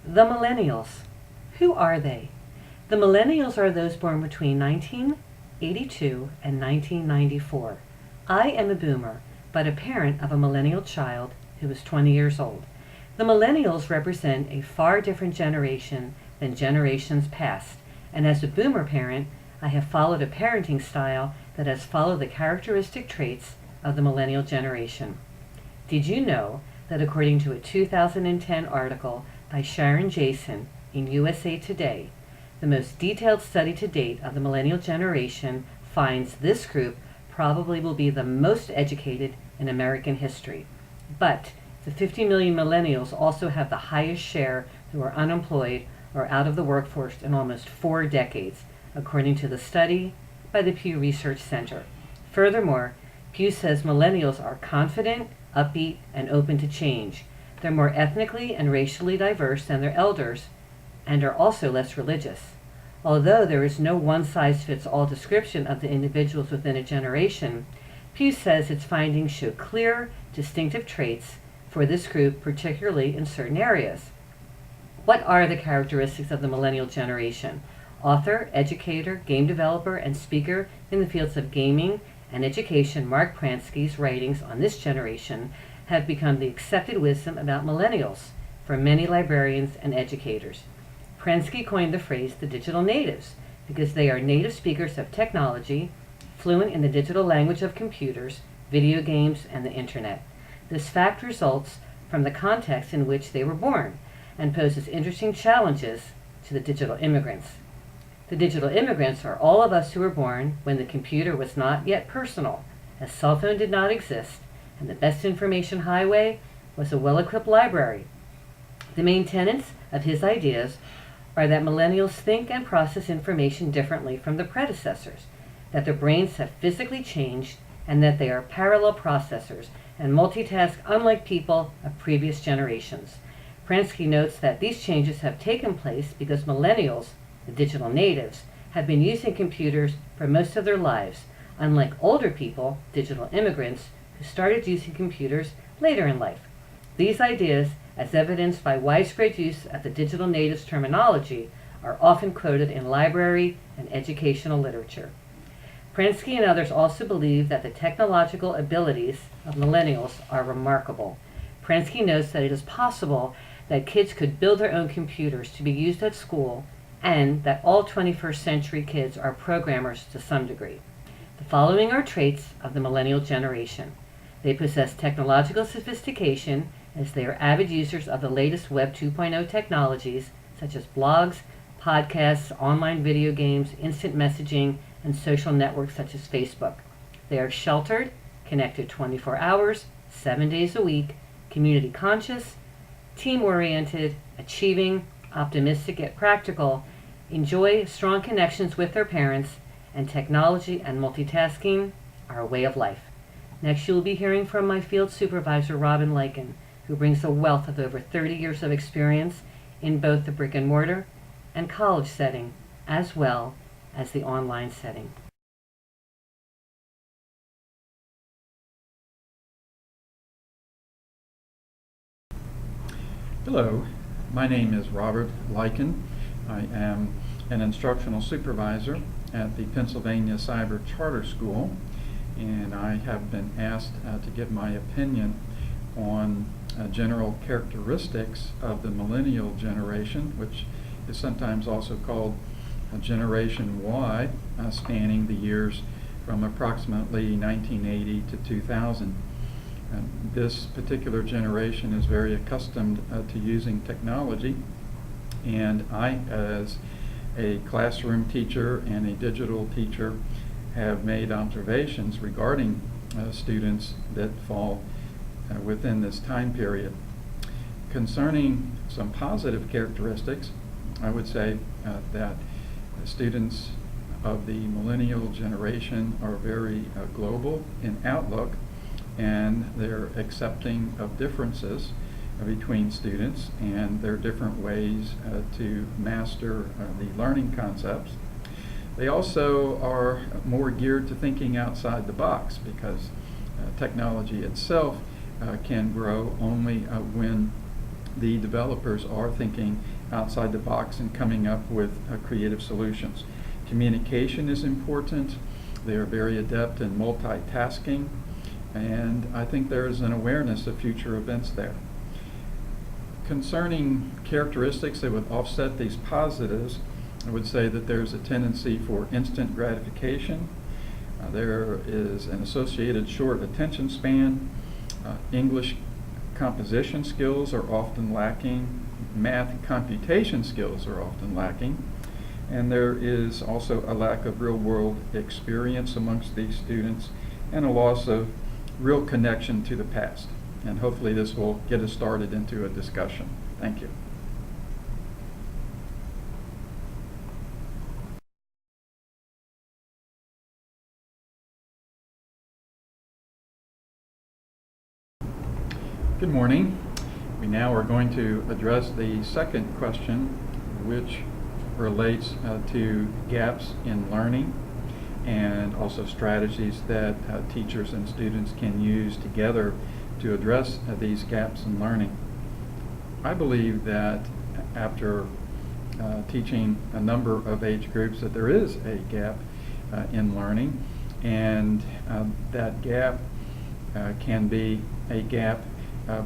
The Millennials. Who are they? The Millennials are those born between 1982 and 1994. I am a boomer, but a parent of a millennial child who is 20 years old. The Millennials represent a far different generation than generations past, and as a boomer parent, I have followed a parenting style that has followed the characteristic traits of the millennial generation. Did you know that according to a 2010 article by Sharon Jason in USA Today, the most detailed study to date of the millennial generation finds this group probably will be the most educated in American history. But the 50 million millennials also have the highest share who are unemployed or out of the workforce in almost 4 decades, according to the study by the Pew Research Center. Furthermore, Pew says millennials are confident, upbeat, and open to change. They're more ethnically and racially diverse than their elders and are also less religious. Although there is no one-size-fits-all description of the individuals within a generation, Pew says its findings show clear, distinctive traits for this group, particularly in certain areas. What are the characteristics of the millennial generation? Author, educator, game developer, and speaker in the fields of gaming and education, Mark Pransky's writings on this generation have become the accepted wisdom about millennials for many librarians and educators. Pransky coined the phrase the digital natives because they are native speakers of technology, fluent in the digital language of computers, video games, and the internet. This fact results from the context in which they were born and poses interesting challenges to the digital immigrants. The digital immigrants are all of us who were born when the computer was not yet personal, as cell phone did not exist, and the best information highway was a well-equipped library. The main tenets of his ideas are that millennials think and process information differently from their predecessors, that their brains have physically changed, and that they are parallel processors and multitask unlike people of previous generations. Pransky notes that these changes have taken place because millennials, the digital natives, have been using computers for most of their lives, unlike older people, digital immigrants, who started using computers later in life. These ideas, as evidenced by widespread use of the digital natives terminology, are often quoted in library and educational literature. Pransky and others also believe that the technological abilities of millennials are remarkable. Pransky notes that it is possible that kids could build their own computers to be used at school, and that all 21st century kids are programmers to some degree. The following are traits of the millennial generation. They possess technological sophistication as they are avid users of the latest Web 2.0 technologies such as blogs, podcasts, online video games, instant messaging, and social networks such as Facebook. They are sheltered, connected 24 hours, 7 days a week, community conscious, team-oriented, achieving, optimistic yet practical, enjoy strong connections with their parents, and technology and multitasking are a way of life. Next, you will be hearing from my field supervisor, Robin Lyken, who brings a wealth of over 30 years of experience in both the brick and mortar and college setting, as well as the online setting. Hello, my name is Robert Lyken. I am an instructional supervisor at the Pennsylvania Cyber Charter School, and I have been asked to give my opinion on general characteristics of the millennial generation, which is sometimes also called Generation Y, spanning the years from approximately 1980 to 2000. This particular generation is very accustomed to using technology, and I, as a classroom teacher and a digital teacher, have made observations regarding students that fall within this time period. Concerning some positive characteristics, I would say that students of the millennial generation are very global in outlook, and they're accepting of differences between students and their different ways to master the learning concepts. They also are more geared to thinking outside the box because technology itself can grow only when the developers are thinking outside the box and coming up with creative solutions. Communication is important. They are very adept in multitasking, and I think there is an awareness of future events there. Concerning characteristics that would offset these positives, I would say that there's a tendency for instant gratification. There is an associated short attention span. English composition skills are often lacking. Math and computation skills are often lacking. And there is also a lack of real-world experience amongst these students and a loss of real connection to the past. And hopefully this will get us started into a discussion. Thank you. Good morning. We now are going to address the second question, which relates to gaps in learning and also strategies that teachers and students can use together to address these gaps in learning. I believe that after teaching a number of age groups that there is a gap in learning, and that gap can be a gap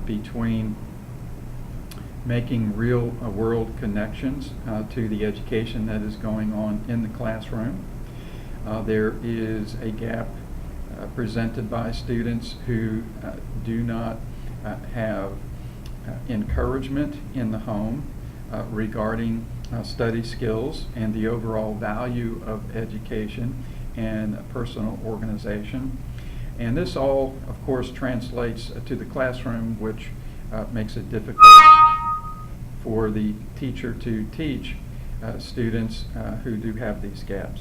between making real world connections to the education that is going on in the classroom. There is a gap presented by students who do not have encouragement in the home regarding study skills and the overall value of education and personal organization. And this all, of course, translates to the classroom, which makes it difficult for the teacher to teach students who do have these gaps.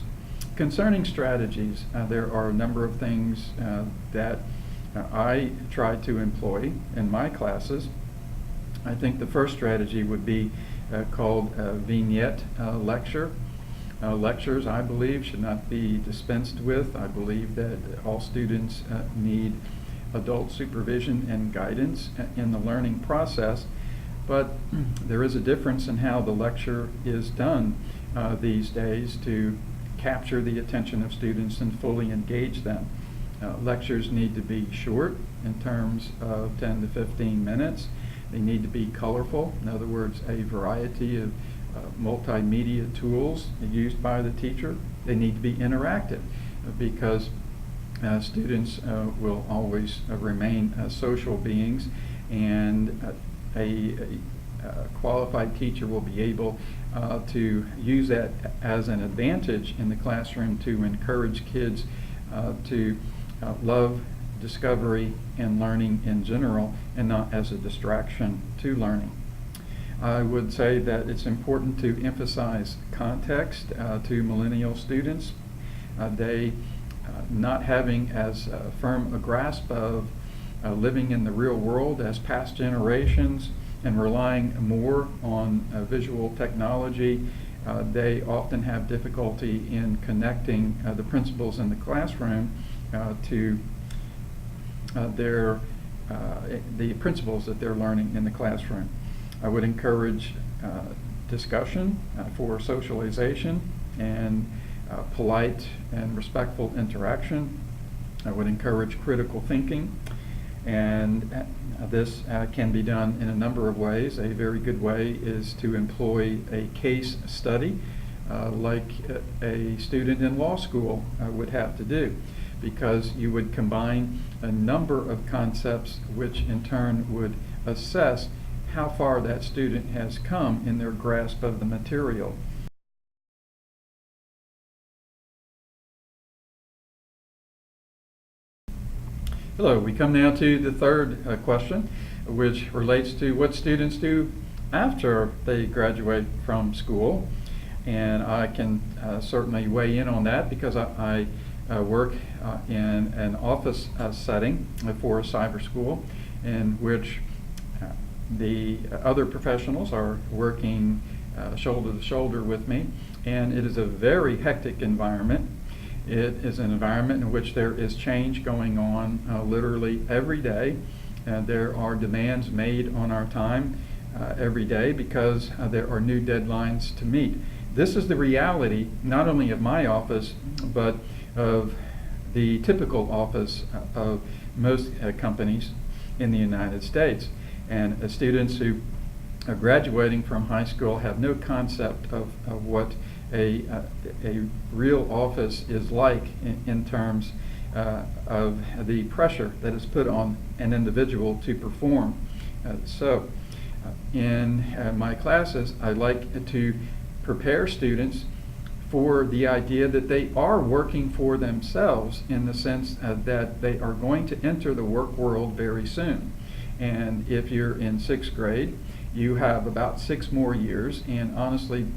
Concerning strategies, there are a number of things that I try to employ in my classes. I think the first strategy would be called a vignette lecture. Lectures, I believe, should not be dispensed with. I believe that all students need adult supervision and guidance in the learning process, but there is a difference in how the lecture is done these days to capture the attention of students and fully engage them. Lectures need to be short in terms of 10 to 15 minutes. They need to be colorful, in other words, a variety of multimedia tools used by the teacher. They need to be interactive because students will always remain social beings, and a qualified teacher will be able to use that as an advantage in the classroom to encourage kids to love discovery and learning in general, and not as a distraction to learning. I would say that it's important to emphasize context to millennial students. They not having as firm a grasp of living in the real world as past generations and relying more on visual technology, they often have difficulty in connecting the principles in the classroom to the principles that they're learning in the classroom. I would encourage discussion for socialization and polite and respectful interaction. I would encourage critical thinking, and this can be done in a number of ways. A very good way is to employ a case study like a student in law school would have to do, because you would combine a number of concepts which in turn would assess how far that student has come in their grasp of the material. Hello, we come now to the third question, which relates to what students do after they graduate from school. And I can certainly weigh in on that because I work in an office setting for a cyber school in which the other professionals are working shoulder to shoulder with me, and it is a very hectic environment. It is an environment in which there is change going on literally every day. There are demands made on our time every day because there are new deadlines to meet. This is the reality not only of my office, but of the typical office of most companies in the United States. And students who are graduating from high school have no concept of what a real office is like in terms of the pressure that is put on an individual to perform. In my classes, I like to prepare students for the idea that they are working for themselves, in the sense that they are going to enter the work world very soon. And if you're in 6th grade, you have about 6 more years, and honestly,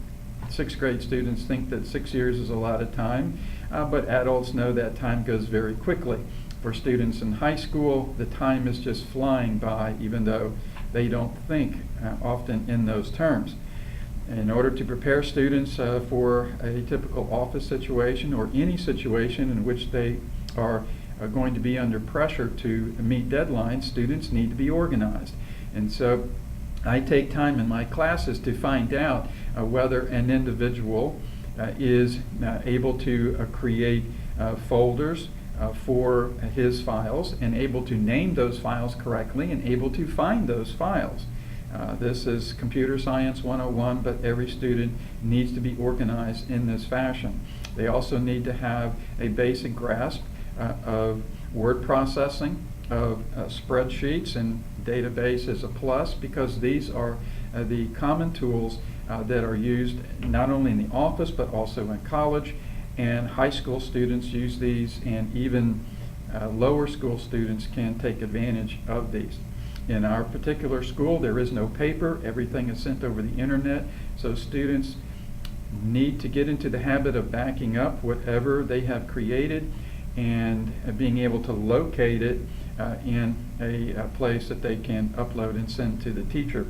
6th grade students think that 6 years is a lot of time, but adults know that time goes very quickly. For students in high school, the time is just flying by, even though they don't think often in those terms. In order to prepare students for a typical office situation, or any situation in which they are going to be under pressure to meet deadlines, students need to be organized. And so I take time in my classes to find out whether an individual is able to create folders for his files, and able to name those files correctly, and able to find those files. This is Computer Science 101, but every student needs to be organized in this fashion. They also need to have a basic grasp of word processing, of spreadsheets, and database is a plus, because these are the common tools that are used not only in the office but also in college, and high school students use these, and even lower school students can take advantage of these. In our particular school, there is no paper. Everything is sent over the internet, so students need to get into the habit of backing up whatever they have created and being able to locate it in a place that they can upload and send to the teacher.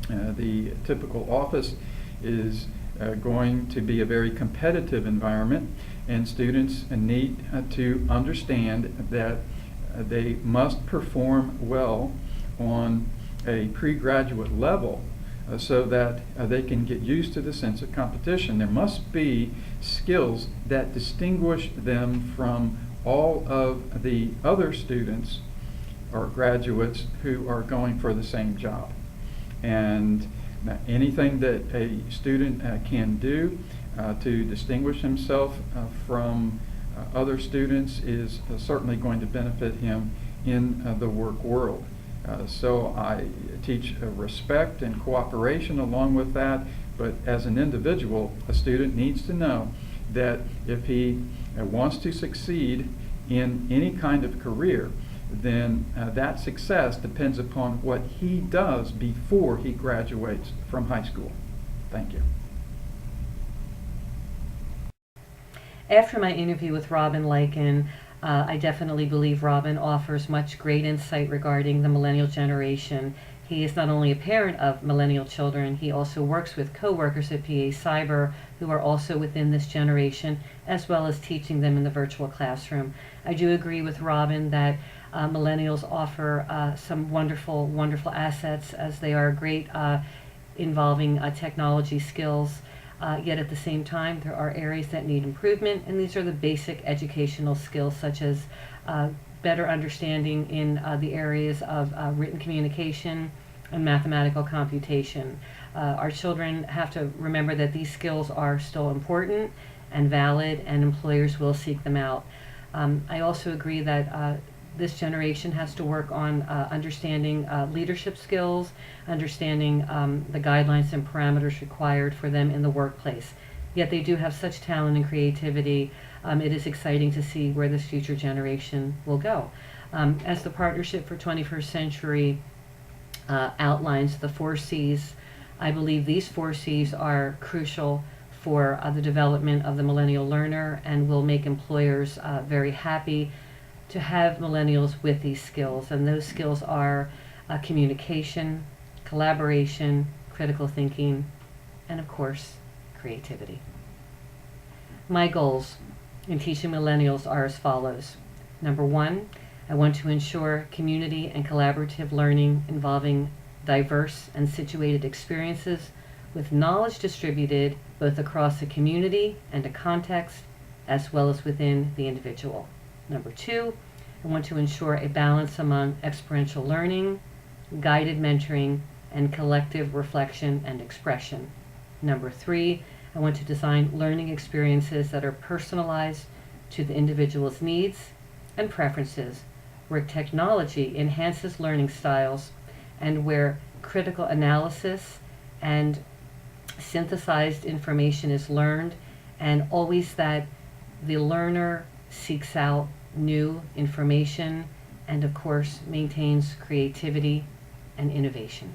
The typical office is going to be a very competitive environment, and students need to understand that they must perform well on a pre-graduate level so that they can get used to the sense of competition. There must be skills that distinguish them from all of the other students or graduates who are going for the same job. And anything that a student can do to distinguish himself from other students is certainly going to benefit him in the work world. So I teach respect and cooperation along with that, but as an individual, a student needs to know that if he wants to succeed in any kind of career, then that success depends upon what he does before he graduates from high school. Thank you. After my interview with Robin Lycan, I definitely believe Robin offers much great insight regarding the millennial generation. He is not only a parent of millennial children, he also works with co-workers at PA Cyber who are also within this generation, as well as teaching them in the virtual classroom. I do agree with Robin that millennials offer some wonderful, wonderful assets, as they are great involving technology skills. Yet at the same time, there are areas that need improvement, and these are the basic educational skills, such as better understanding in the areas of written communication and mathematical computation. Our children have to remember that these skills are still important and valid, and employers will seek them out. I also agree that this generation has to work on understanding leadership skills, understanding the guidelines and parameters required for them in the workplace. Yet they do have such talent and creativity. It is exciting to see where this future generation will go. As the Partnership for 21st Century outlines the 4 C's, I believe these 4 C's are crucial for the development of the millennial learner, and will make employers very happy to have millennials with these skills. And those skills are communication, collaboration, critical thinking, and of course, creativity. My goals in teaching millennials are as follows. Number 1, I want to ensure community and collaborative learning involving diverse and situated experiences with knowledge distributed both across a community and a context, as well as within the individual. Number 2, I want to ensure a balance among experiential learning, guided mentoring, and collective reflection and expression. Number 3, I want to design learning experiences that are personalized to the individual's needs and preferences, where technology enhances learning styles and where critical analysis and synthesized information is learned, and always that the learner seeks out new information and, of course, maintains creativity and innovation.